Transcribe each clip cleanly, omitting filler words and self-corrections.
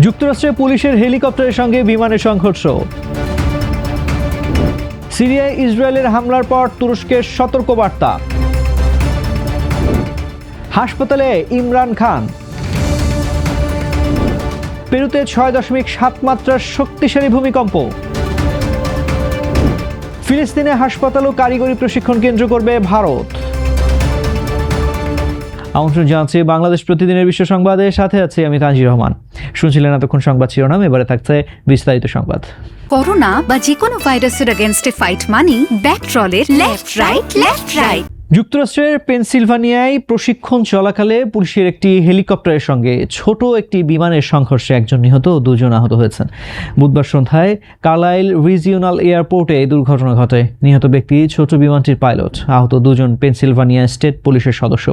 যুক্তরাষ্ট্রে পুলিশের হেলিকপ্টারের সঙ্গে বিমানের সংঘর্ষ। সিরিয়ায় ইসরায়েলের হামলার পর তুরস্কের সতর্কবার্তা। হাসপাতালে ইমরান খান। পেরুতে 6.7 মাত্রার শক্তিশালী ভূমিকম্প। ফিলিস্তিনে হাসপাতাল ও কারিগরি প্রশিক্ষণ কেন্দ্র করবে ভারত। আমন্ত্রণ জানাচ্ছি বাংলাদেশ প্রতিদিনের বিশ্ব সংবাদের সাথে আছি আমি তানজির রহমান। শুনছিলেন এতক্ষণ সংবাদ শিরোনাম, এবারে থাকছে বিস্তারিত সংবাদ। করোনা বা যে কোনো ভাইরাসের এগেইনস্টে ফাইট মানি ব্যাকট্রলের লেফট রাইট। যুক্তরাষ্ট্রের পেনসিলভানিয়ায় প্রশিক্ষণ চলাকালে পুলিশের একটি হেলিকপ্টারের সঙ্গে ছোট একটি বিমানের সংঘর্ষে একজন নিহত ও দুজন আহত হয়েছেন। বুধবার সন্ধ্যায় কার্লাইল রিজিওনাল এয়ারপোর্টে এই দুর্ঘটনা ঘটে। নিহত ব্যক্তি ছোট বিমানটির পাইলট, আহত দুজন পেনসিলভানিয়া স্টেট পুলিশের সদস্য।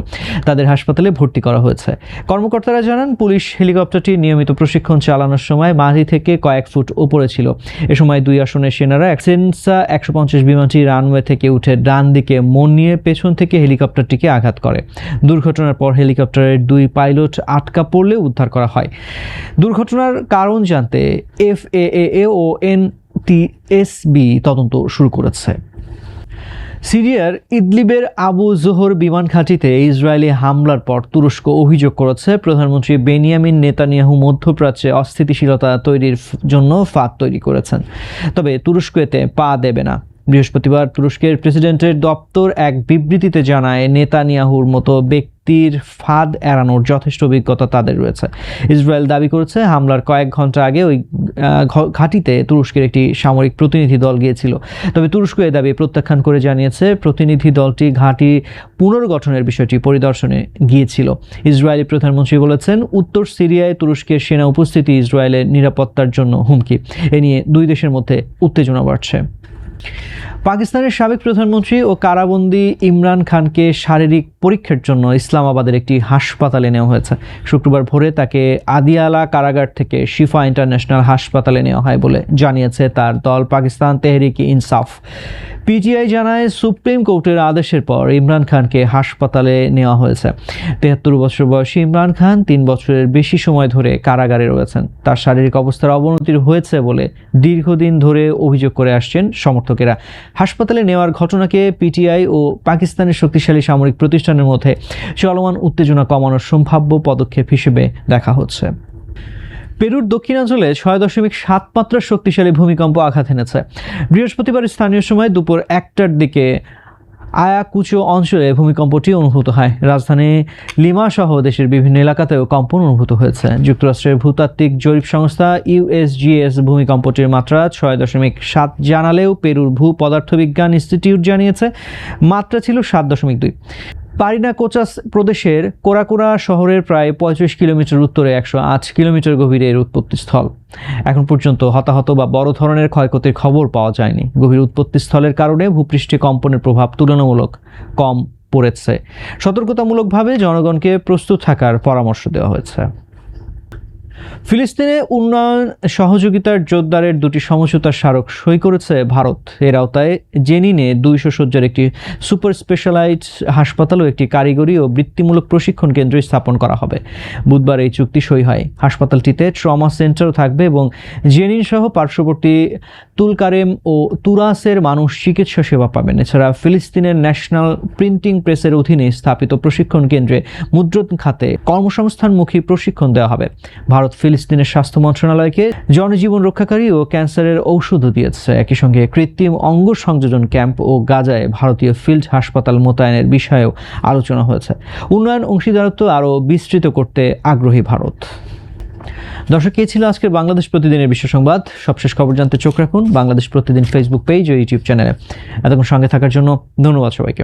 তাদের হাসপাতালে ভর্তি করা হয়েছে। কর্মকর্তারা জানান, পুলিশ হেলিকপ্টারটি নিয়মিত প্রশিক্ষণ চালানোর সময় মাটি থেকে কয়েক ফুট উপরে ছিল। এ সময় দুই আসনের সেনারা সেনসা 150 বিমানটি রানওয়ে থেকে উঠে ডান দিকে মন নিয়ে পেছন থেকে হেলিকপ্টারটিকে আঘাত করে। দুর্ঘটনার পর হেলিকপ্টারের দুই পাইলট আটকা পড়লে উদ্ধার করা হয়। দুর্ঘটনার কারণ জানতে FAA ও NTSB তদন্ত শুরু করেছে। সিরিয়ার ইদলিবের আবু জোহর বিমান ঘাঁটিতে ইসরায়েলি হামলার পর তুরস্ক অভিযোগ করেছে প্রধানমন্ত্রী বেনিয়ামিন নেতানিয়াহু মধ্যপ্রাচ্যে অস্থিতিশীলতা তৈরির জন্য ফাঁদ তৈরি করেছেন। তবে তুরস্ক এতে পা দেবে না। বৃহস্পতিবার তুরস্কের প্রেসিডেন্টের দপ্তর এক বিবৃতিতে জানায়, নেতানিয়াহুর মতো ব্যক্তির ফাঁদ এড়ানোর যথেষ্ট অভিজ্ঞতা তাদের রয়েছে। ইসরায়েল দাবি করেছে, হামলার কয়েক ঘন্টা আগে ওই ঘাঁটিতে তুরস্কের একটি সামরিক প্রতিনিধি দল গিয়েছিল। তবে তুরস্ক এ দাবি প্রত্যাখ্যান করে জানিয়েছে, প্রতিনিধি দলটি ঘাঁটি পুনর্গঠনের বিষয়টি পরিদর্শনে গিয়েছিল। ইসরায়েলি প্রধানমন্ত্রী বলেছেন, উত্তর সিরিয়ায় তুরস্কের সেনা উপস্থিতি ইসরায়েলের নিরাপত্তার জন্য হুমকি। এ নিয়ে দুই দেশের মধ্যে উত্তেজনা বাড়ছে। পাকিস্তানের সাবেক প্রধানমন্ত্রী ও কারাবন্দী ইমরান খানকে শারীরিক পরীক্ষার জন্য ইসলামাবাদের একটি হাসপাতালে নেওয়া হয়েছে। শুক্রবার ভোরে তাকে আদিয়ালা কারাগার থেকে শিফা ইন্টারন্যাশনাল হাসপাতালে নেওয়া হয় বলে জানিয়েছে তার দল পাকিস্তান তেহরিক-ই-ইনসাফ। PTI জানায়, সুপ্রিম কোর্টের আদেশের পর ইমরান খানকে হাসপাতালে নেওয়া হয়েছে। 73 বছর বয়সী ইমরান খান 3 বছরের বেশি সময় ধরে কারাগারে রয়েছেন। তার শারীরিক অবস্থার অবনতি হয়েছে বলে দীর্ঘদিন ধরে অভিযোগ করে আসছেন সমর্থকেরা। হাসপাতালে নেওয়ার ঘটনাকে PTI ও পাকিস্তানের শক্তিশালী সামরিক প্রতিষ্ঠানের মধ্যে চলমান উত্তেজনা কমানোর সম্ভাব্য পদক্ষেপ হিসেবে দেখা হচ্ছে। পেরুর দক্ষিণাঞ্চলে 6.7 মাত্রার শক্তিশালী ভূমিকম্প আঘাত এনেছে। বৃহস্পতিবার স্থানীয় সময় দুপুর 1টার দিকে আয়াকুচো অঞ্চলে ভূমিকম্পটি অনুভূত হয়। রাজধানী লিমা সহ দেশের বিভিন্ন এলাকাতেও কম্পন অনুভূত হয়েছে। যুক্তরাষ্ট্রের ভূতাত্ত্বিক জরিপ সংস্থা USGS ভূমিকম্পটির মাত্রা 6.7 জানালেও পেরুর ভূ পদার্থবিজ্ঞান ইনস্টিটিউট জানিয়েছে মাত্রা ছিল 7.2। পারিনাকোচাস প্রদেশের কোরাকোরা শহরের প্রায় 35 কিলোমিটার উত্তরে 108 কিলোমিটার গভীরে এর উৎপত্তিস্থল। এখন পর্যন্ত হতাহত বা বড় ধরনের ক্ষয়ক্ষতির খবর পাওয়া যায়নি। গভীর উৎপত্তিস্থলের কারণে ভূপৃষ্ঠে কম্পনের প্রভাব তুলনামূলক কম পড়েছে। সতর্কতামূলকভাবে জনগণকে প্রস্তুত থাকার পরামর্শ দেওয়া হয়েছে। ফিলিস্তিনে উন্নয়ন সহযোগিতার জোরদারের 2টি সমঝোতার স্মারক সই করেছে ভারত। এর আওতায় জেনিনে 200 শয্যার একটি সুপার স্পেশালাইজড হাসপাতাল ও একটি কারিগরি ও বৃত্তিমূলক প্রশিক্ষণ কেন্দ্র স্থাপন করা হবে। বুধবার এই চুক্তি সই হয়। হাসপাতালটিতে ট্রমা সেন্টারও থাকবে এবং জেনিন সহ পার্শ্ববর্তী তুলকারেম ও তুরাসের মানুষ চিকিৎসা সেবা পাবেন। এছাড়া ফিলিস্তিনের ন্যাশনাল প্রিন্টিং প্রেসের অধীনে স্থাপিত প্রশিক্ষণ কেন্দ্রে মুদ্রণ খাতে কর্মসংস্থানমুখী প্রশিক্ষণ দেওয়া হবে। ভারত ফিলিস্তিনের স্বাস্থ্য মন্ত্রণালয়কে জনজীবন রক্ষাকারী ও ক্যান্সারের ঔষধও দিয়েছে। একই সঙ্গে কৃত্রিম অঙ্গ সংযোজন ক্যাম্প ও গাজায় ভারতীয় ফিল্ড হাসপাতাল মোতায়েনের বিষয়েও আলোচনা হয়েছে। উন্নয়ন অংশীদারত্ব আরও বিস্তৃত করতে আগ্রহী ভারত। দর্শক, এই ছিল আজকের বাংলাদেশ প্রতিদিনের বিশ্ব সংবাদ। সবশেষ খবর জানতে চোখ রাখুন বাংলাদেশ প্রতিদিন ফেসবুক পেজ ও ইউটিউব চ্যানেলে। এতক্ষণ সঙ্গে থাকার জন্য ধন্যবাদ সবাইকে।